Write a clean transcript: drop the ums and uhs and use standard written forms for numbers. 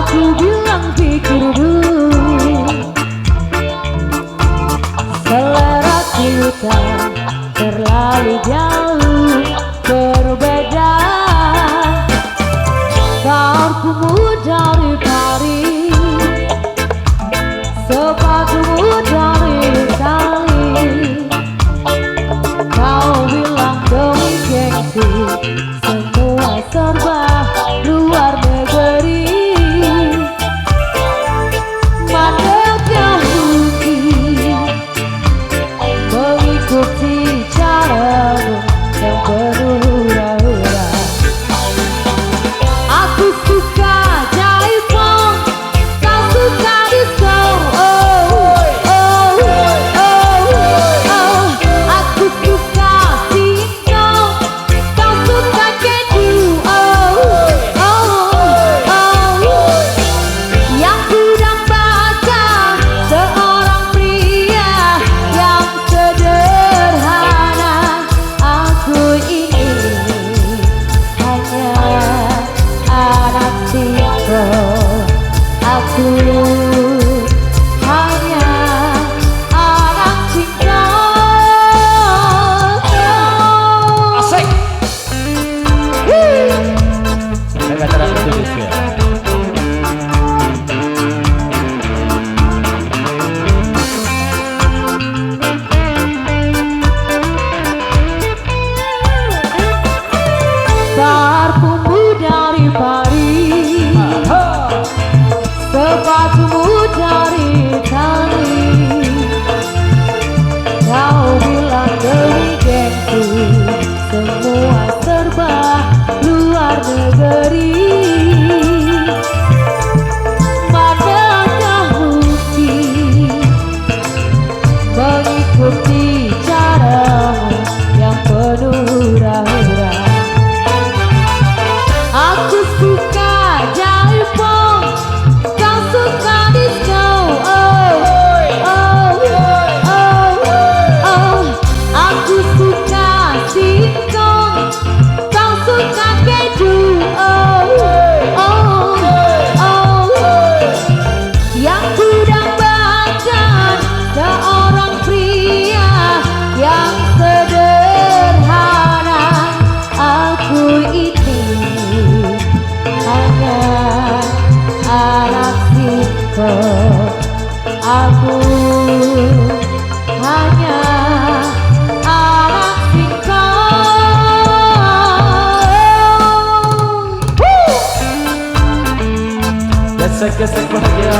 Aku bilang pikir dulu, selera kita terlalu jauh berbeda. Kartumu dari Paris, sepatumu dari Itali. Kau bilang demi gengsi, semua serba luar negeri. Manakah mungkin mengikuti caramu yang penuh hura-hura. Aku suka jaipong, kau suka disco. Oh, oh, oh, oh. Aku suka singkong, kau suka keju. Oh, oh, oh. Yang ku dambakan seorang pria yang sederhana. Aku ini hanya anak singkong. Aku hanya anak singkong. Asik. Veteran Indonesia. Parfummu dari Paris, sepatumu dari Itali. Kau bilang demi gengsi, semua serba luar negeri. Manakah mungkin mengikuti caramu yang penuh hura-hura. Aku suka jaipong, kau suka disco. Oh, oh, oh, oh. Aku suka singkong, kau suka keju. Oh, oh, oh. Yang ku dambakan seorang pria yang sederhana. Aku ini hanya anak singkong. Aku hanya anak singkong. Gesek-gesek bahagia.